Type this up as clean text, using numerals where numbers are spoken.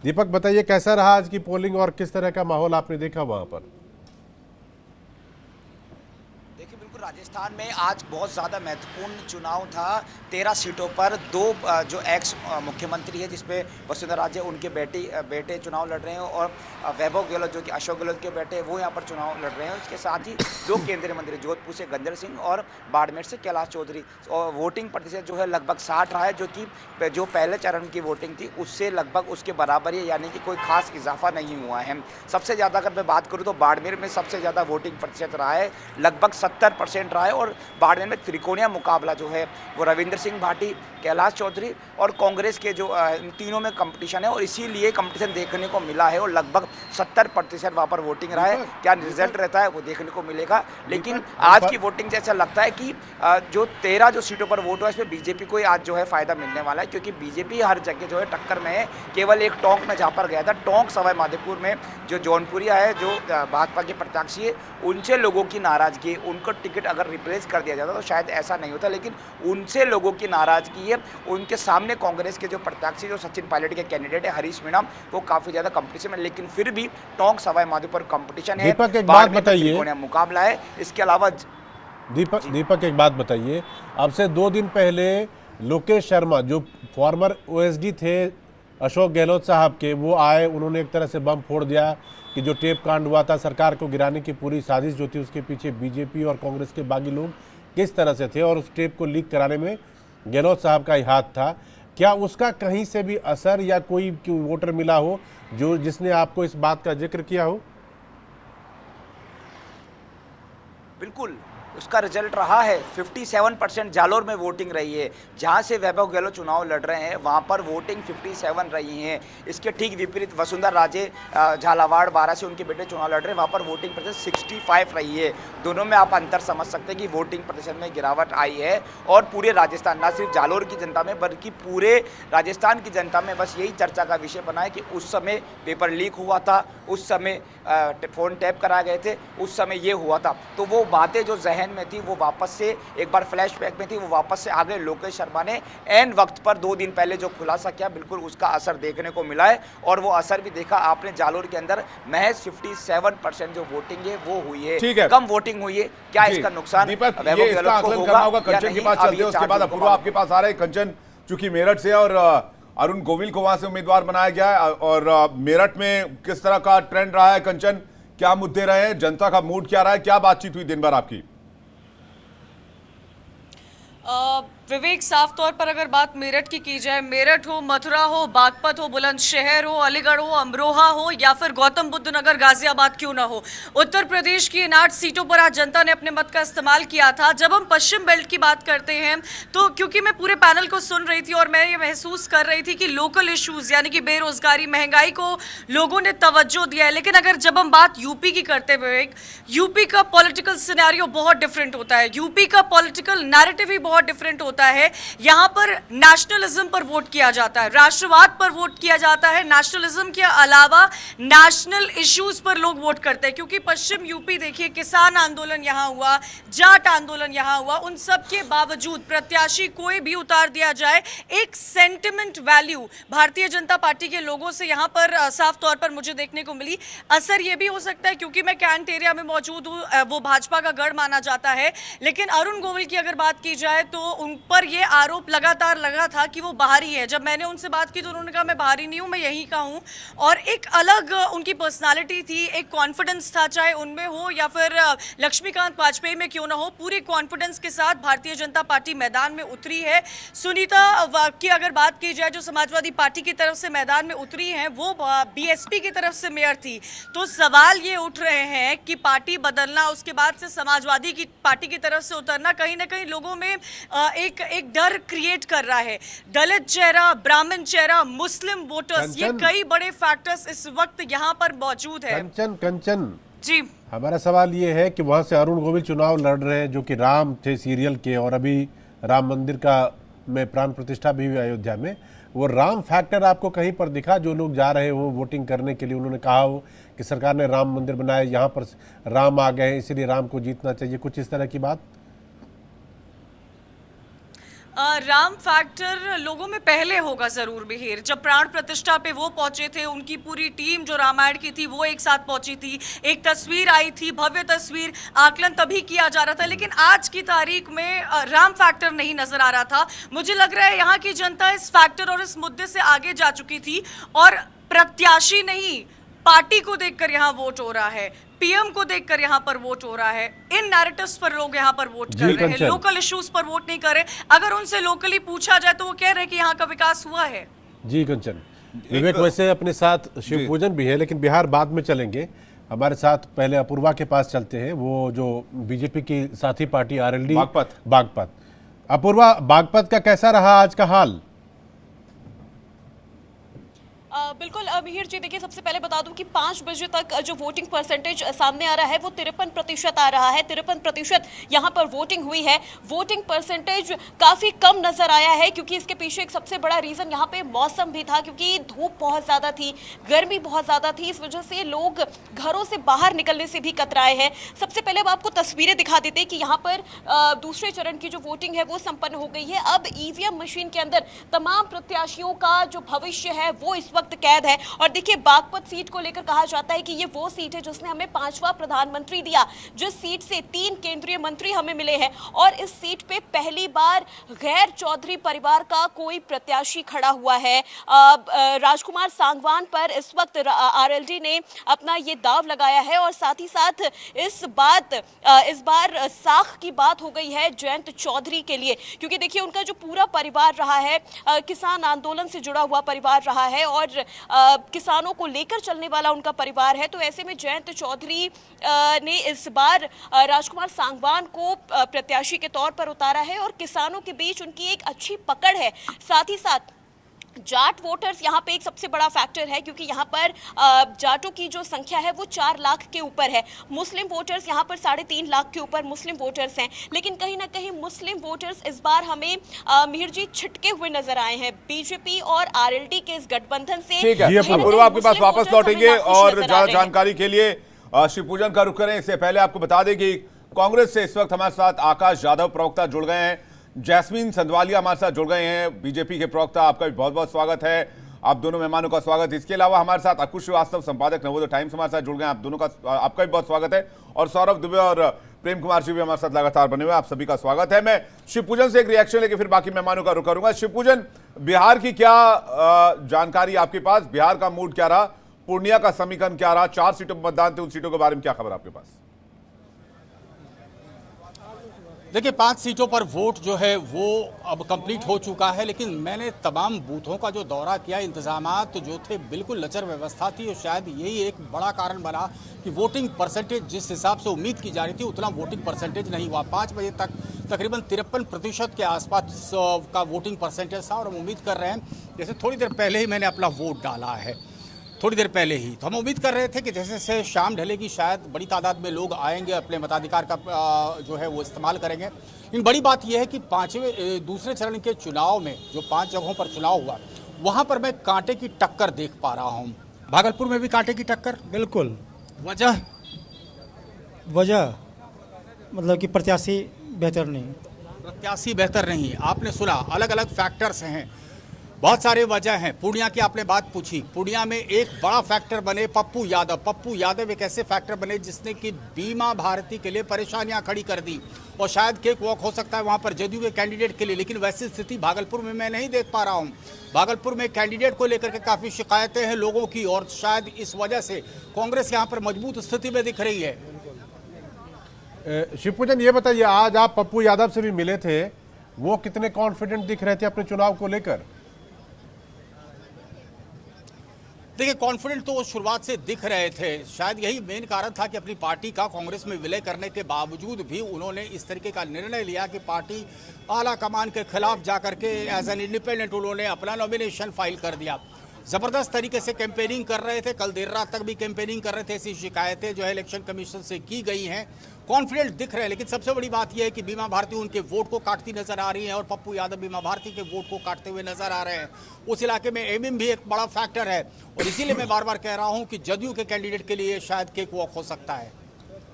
दीपक बताइए कैसा रहा आज की पोलिंग और किस तरह का माहौल आपने देखा वहां पर? देखिए, बिल्कुल राजस्थान में आज बहुत ज़्यादा महत्वपूर्ण चुनाव था। 13 सीटों पर दो जो एक्स मुख्यमंत्री है जिसमें वसुंधरा राजे उनके बेटे चुनाव लड़ रहे हैं, और वैभव गहलोत जो कि अशोक गहलोत के बेटे हैं वो यहाँ पर चुनाव लड़ रहे हैं। उसके साथ ही दो केंद्रीय मंत्री जोधपुर से गंजर सिंह और बाड़मेर से कैलाश चौधरी। और वोटिंग प्रतिशत जो है लगभग 60 रहा है, जो कि जो पहले चरण की वोटिंग थी उससे लगभग उसके बराबर ही, यानी कि कोई खास इजाफा नहीं हुआ है। सबसे ज़्यादा अगर मैं बात करूँ तो बाड़मेर में सबसे ज़्यादा वोटिंग प्रतिशत रहा है, लगभग 70% रहा है। और बाड़मेर में त्रिकोणीय मुकाबला जो है वो रविंद्र सिंह भाटी, कैलाश चौधरी और कांग्रेस के जो इन तीनों में कंपटीशन है, और इसीलिए कंपटीशन देखने को मिला है। और लगभग 70% वहाँ पर वोटिंग रहा है। क्या रिजल्ट रहता है वो देखने को मिलेगा, लेकिन आज की वोटिंग से ऐसा लगता है कि जो 13 जो सीटों पर वोट हुआ इसमें बीजेपी को ही आज जो है फायदा मिलने वाला है, क्योंकि बीजेपी हर जगह जो है टक्कर में है। केवल एक टोंक में जहाँ पर गया था, टोंक सवाई माधोपुर में जो जौनपुरिया है, जो भाजपा के प्रत्याशी है, उनसे लोगों की नाराजगी, उनको टिकट अगर रिप्लेस कर दिया जाता तो शायद ऐसा नहीं होता, लेकिन उनसे लोगों की नाराजगी है। उनके सामने कांग्रेस के जो प्रत्याशी जो सचिन पायलट के कैंडिडेट है हरीश मीणा, वो काफी ज्यादा कंपटीशन में, लेकिन फिर भी टोंक सवाई माधोपुर कंपटीशन है। दीपक एक बात बताइए, मुकाबला है। इसके अलावा दीपक एक बात बताइए, अब से 2 दिन पहले लोकेश शर्मा जो फॉर्मर ओएसडी थे अशोक गहलोत साहब के, वो आए, उन्होंने एक तरह से बम फोड़ दिया कि जो टेप कांड हुआ था, सरकार को गिराने की पूरी साजिश जो थी उसके पीछे बीजेपी और कांग्रेस के बागी लोग किस तरह से थे, और उस टेप को लीक कराने में गहलोत साहब का ही हाथ था। क्या उसका कहीं से भी असर या कोई वोटर मिला हो जो जिसने आपको इस बात का जिक्र किया हो? बिल्कुल उसका रिजल्ट रहा है। 57% जालोर में वोटिंग रही है, जहां से वैभव गहलोत चुनाव लड़ रहे हैं वहां पर वोटिंग 57 रही है। इसके ठीक विपरीत वसुंधरा राजे झालावाड़ 12 से उनके बेटे चुनाव लड़ रहे हैं, वहां पर वोटिंग प्रतिशत 65 रही है। दोनों में आप अंतर समझ सकते हैं कि वोटिंग प्रतिशत में गिरावट आई है। और पूरे राजस्थान, ना सिर्फ जालोर की जनता में बल्कि पूरे राजस्थान की जनता में बस यही चर्चा का विषय बना है कि उस समय पेपर लीक हुआ था, उस समय फ़ोन टैप कराए गए थे, उस समय ये हुआ था। तो वो बातें जो जहन में थी वो वापस से एक बार फ्लैशबैक में थी, वो वापस से आ गए। लोकेश शर्मा ने एन वक्त पर 2 दिन पहले जो खुलासा किया, बिल्कुल उसका असर देखने को मिला है। और वो असर भी देखा आपने, जालोर के अंदर महज 57% जो वोटिंग है वो हुई है, कम वोटिंग हुई है। क्या इसका नुकसान दीपक ये इसका आकलन करना होगा। कंचन के पास चलते हैं, उसके बाद अपूर्वा आपके पास आ रहे हैं। कंचन चूंकि मेरठ से और अरुण गोविल को वहां से उम्मीदवार बनाया गया है, और मेरठ में किस तरह का ट्रेंड रहा है कंचन, क्या मुद्दे रहे हैं, जनता का मूड क्या रहा है, क्या बातचीत हुई दिन भर आपकी? विवेक, साफ तौर पर अगर बात मेरठ की जाए, मेरठ हो, मथुरा हो, बागपत हो, बुलंदशहर हो, अलीगढ़ हो, अमरोहा हो या फिर गौतम बुद्ध नगर, गाजियाबाद क्यों ना हो, उत्तर प्रदेश की इन 8 सीटों पर आज जनता ने अपने मत का इस्तेमाल किया था। जब हम पश्चिम बेल्ट की बात करते हैं तो क्योंकि मैं पूरे पैनल को सुन रही थी और मैं ये महसूस कर रही थी कि लोकल इश्यूज यानी कि बेरोजगारी, महंगाई को लोगों ने तवज्जो दिया है। लेकिन अगर जब हम बात यूपी की करते हुए, यूपी का पॉलिटिकल सिनेरियो बहुत डिफरेंट होता है, यूपी का पॉलिटिकल नैरेटिव ही बहुत डिफरेंट होता है। यहां पर नेशनलिज्म पर वोट किया जाता है, राष्ट्रवाद पर वोट किया जाता है, नेशनलिज्म के अलावा नेशनल इश्यूज पर लोग वोट करते हैं। क्योंकि पश्चिम यूपी देखिए, किसान आंदोलन यहां हुआ, जाट आंदोलन यहां हुआ, उन सब के बावजूद प्रत्याशी कोई भी उतार दिया जाए, एक sentiment value Bharatiya Janata party के लोगों से यहां पर साफ तौर पर मुझे देखने को मिली। असर यह भी हो सकता है क्योंकि मैं कैंट एरिया में मौजूद हूं, वो भाजपा का गढ़ माना जाता है। लेकिन अरुण गोविल की अगर बात की जाए तो उन पर यह आरोप लगातार लगा था कि वो बाहरी है। जब मैंने उनसे बात की तो उन्होंने कहा मैं बाहरी नहीं हूं, मैं यहीं का हूं। और एक अलग उनकी पर्सनालिटी थी, एक कॉन्फिडेंस था, चाहे उनमें हो या फिर लक्ष्मीकांत वाजपेयी में क्यों ना हो, पूरे कॉन्फिडेंस के साथ भारतीय जनता पार्टी मैदान में उतरी है। सुनीता की अगर बात की जाए जो समाजवादी पार्टी की तरफ से मैदान में उतरी हैं, वो बीएसपी की तरफ से मेयर थी। तो सवाल ये उठ रहे हैं कि पार्टी बदलना, उसके बाद से समाजवादी की पार्टी की तरफ से उतरना कहीं ना कहीं लोगों में एक डर क्रिएट कर रहा है। दलित चेहरा, ब्राह्मण चेहरा, मुस्लिम वोटर्स, ये कई बड़े फैक्टर्स इस वक्त यहाँ पर मौजूद है। कंचन जी, हमारा सवाल ये है कि वहां से अरुण गोविल चुनाव लड़ रहे हैं जो कि राम थे सीरियल के, और अभी राम मंदिर का में प्राण प्रतिष्ठा भी हुई अयोध्या में, वो राम फैक्टर आपको कहीं पर दिखा? जो लोग जा रहे हो वोटिंग करने के लिए, उन्होंने कहा हो कि सरकार ने राम मंदिर बनाया, यहाँ पर राम आ गए इसलिए राम को जीतना चाहिए, कुछ इस तरह की बात? राम फैक्टर लोगों में पहले होगा जरूर मिहिर। जब प्राण प्रतिष्ठा पे वो पहुंचे थे, उनकी पूरी टीम जो रामायण की थी वो एक साथ पहुंची थी, एक तस्वीर आई थी, भव्य तस्वीर, आकलन तभी किया जा रहा था। लेकिन आज की तारीख में राम फैक्टर नहीं नजर आ रहा था। मुझे लग रहा है यहाँ की जनता इस फैक्टर और इस मुद्दे से आगे जा चुकी थी और प्रत्याशी नहीं, पार्टी को देखकर यहाँ वोट हो रहा है, पीएम को देखकर यहाँ पर वोट हो रहा है। इन नैरेटिव्स पर लोग यहाँ पर वोट कर रहे हैं, लोकल इश्यूज पर वोट नहीं कर रहे। अगर उनसे लोकली पूछा जाए तो वो कह रहे हैं कि यहाँ का विकास हुआ है। जी कंचन, विवेक वैसे अपने साथ शिव पूजन भी है, लेकिन बिहार बाद में चलेंगे। हमारे साथ पहले अपूर्वा के पास चलते हैं, वो जो बीजेपी की साथी पार्टी आरएलडी बागपत। अपूर्वा, बागपत का कैसा रहा आज का हाल? बिल्कुल मिहिर जी, देखिए सबसे पहले बता दूं कि 5 बजे तक जो वोटिंग परसेंटेज सामने आ रहा है वो 53% आ रहा है। 53% यहाँ पर वोटिंग हुई है। वोटिंग परसेंटेज काफ़ी कम नजर आया है क्योंकि इसके पीछे एक सबसे बड़ा रीज़न यहाँ पे मौसम भी था, क्योंकि धूप बहुत ज़्यादा थी, गर्मी बहुत ज़्यादा थी। इस वजह से लोग घरों से बाहर निकलने से भी कतराए हैं। सबसे पहले अब आपको तस्वीरें दिखा देते हैं कि यहाँ पर दूसरे चरण की जो वोटिंग है वो संपन्न हो गई है। अब ईवीएम मशीन के अंदर तमाम प्रत्याशियों का जो भविष्य है वो इस वक्त कैद है। और देखिए, बागपत सीट को लेकर कहा जाता है कि ये वो सीट है जिसने हमें 5वां प्रधानमंत्री दिया, जिस सीट से 3 केंद्रीय मंत्री हमें मिले हैं। और इस सीट पे पहली बार गैर चौधरी परिवार का कोई प्रत्याशी खड़ा हुआ है। राजकुमार सांगवान पर इस वक्त आरएलडी ने अपना ये दाव लगाया है। और साथ ही साथ इस बार साख की बात हो गई है जयंत चौधरी के लिए, क्योंकि देखिए उनका जो पूरा परिवार रहा है किसान आंदोलन से जुड़ा हुआ परिवार रहा है और किसानों को लेकर चलने वाला उनका परिवार है। तो ऐसे में जयंत चौधरी ने इस बार राजकुमार सांगवान को प्रत्याशी के तौर पर उतारा है और किसानों के बीच उनकी एक अच्छी पकड़ है। साथ ही साथ जाट वोटर्स यहाँ पे एक सबसे बड़ा फैक्टर है, क्योंकि यहाँ पर जाटों की जो संख्या है वो 4 लाख के ऊपर है। मुस्लिम वोटर्स यहाँ पर 3.5 लाख के ऊपर मुस्लिम वोटर्स हैं। लेकिन कहीं ना कहीं मुस्लिम वोटर्स इस बार हमें मिहिर जी छिटके हुए नजर आए हैं बीजेपी और आरएलडी के इस गठबंधन से। ठीक है, अपूर्वा आपके पास वापस लौटेंगे और ज्यादा जानकारी के लिए शिव पूजन का रुख करें। इससे पहले आपको बता दें कि कांग्रेस से इस वक्त हमारे साथ आकाश यादव प्रवक्ता जुड़ गए हैं, जैस्मीन संधवालिया हमारे साथ जुड़ गए हैं, बीजेपी के प्रवक्ता। आपका भी बहुत बहुत स्वागत है, आप दोनों मेहमानों का स्वागत। इसके अलावा हमारे साथ अकुश श्रीवास्तव, संपादक नवोदय टाइम्स हमारे साथ जुड़ गए हैं, आप दोनों का आपका भी बहुत स्वागत है। और सौरभ दुबे और प्रेम कुमार जी भी हमारे साथ लगातार बने हुए, आप सभी का स्वागत है। मैं शिवपूजन से एक रिएक्शन लेके फिर बाकी मेहमानों का रुख करूंगा। शिवपूजन, बिहार की क्या जानकारी आपके पास, बिहार का मूड क्या रहा, पूर्णिया का समीकरण क्या रहा, 4 सीटों पर मतदान थे, उन सीटों के बारे में क्या खबर आपके पास? देखिए 5 सीटों पर वोट जो है वो अब कंप्लीट हो चुका है, लेकिन मैंने तमाम बूथों का जो दौरा किया, इंतजामात जो थे बिल्कुल लचर व्यवस्था थी और शायद यही एक बड़ा कारण बना कि वोटिंग परसेंटेज जिस हिसाब से उम्मीद की जा रही थी उतना वोटिंग परसेंटेज नहीं हुआ। 5 बजे तक तकरीबन 53% के आसपास का वोटिंग परसेंटेज था और हम उम्मीद कर रहे हैं, जैसे थोड़ी देर पहले ही मैंने अपना वोट डाला है, थोड़ी देर पहले ही, तो हम उम्मीद कर रहे थे कि जैसे से शाम ढलेगी शायद बड़ी तादाद में लोग आएंगे, अपने मताधिकार का जो है वो इस्तेमाल करेंगे। लेकिन बड़ी बात यह है कि दूसरे चरण के चुनाव में जो 5 जगहों पर चुनाव हुआ वहाँ पर मैं कांटे की टक्कर देख पा रहा हूँ। भागलपुर में भी कांटे की टक्कर, बिल्कुल। वजह मतलब कि प्रत्याशी बेहतर नहीं। आपने सुना, अलग अलग फैक्टर्स हैं, बहुत सारे वजह हैं। पूर्णिया की आपने बात पूछी, पूर्णिया में एक बड़ा फैक्टर बने पप्पू यादव एक ऐसे फैक्टर बने जिसने कि बीमा भारती के लिए परेशानियां खड़ी कर दी और शायद केक वॉक हो सकता है वहां पर जदयू के कैंडिडेट के लिए, लेकिन वैसी स्थिति भागलपुर में मैं नहीं देख पा रहा हूं। भागलपुर में कैंडिडेट को लेकर के काफ़ी शिकायतें हैं लोगों की और शायद इस वजह से कांग्रेस यहाँ पर मजबूत स्थिति में दिख रही है। शिवपूजन, ये बताइए, आज आप पप्पू यादव से भी मिले थे, वो कितने कॉन्फिडेंट दिख रहे थे अपने चुनाव को लेकर? देखिए कॉन्फिडेंट तो वो शुरुआत से दिख रहे थे, शायद यही मेन कारण था कि अपनी पार्टी का कांग्रेस में विलय करने के बावजूद भी उन्होंने इस तरीके का निर्णय लिया कि पार्टी आला कमान के खिलाफ जाकर के एज एन इंडिपेंडेंट उन्होंने अपना नॉमिनेशन फाइल कर दिया। ज़बरदस्त तरीके से कैंपेनिंग कर रहे थे, कल देर रात तक भी कैंपेनिंग कर रहे थे। ऐसी शिकायतें जो है इलेक्शन कमीशन से की गई हैं, कॉन्फिडेंट दिख रहे हैं। लेकिन सबसे बड़ी बात यह है कि बीमा भारती उनके वोट को काटती नजर आ रही है और पप्पू यादव बीमा भारती के वोट को काटते हुए नजर आ रहे हैं। उस इलाके में एमएम भी एक बड़ा फैक्टर है और इसीलिए मैं बार बार कह रहा हूं कि जदयू के कैंडिडेट के लिए शायद केक वॉक हो सकता है।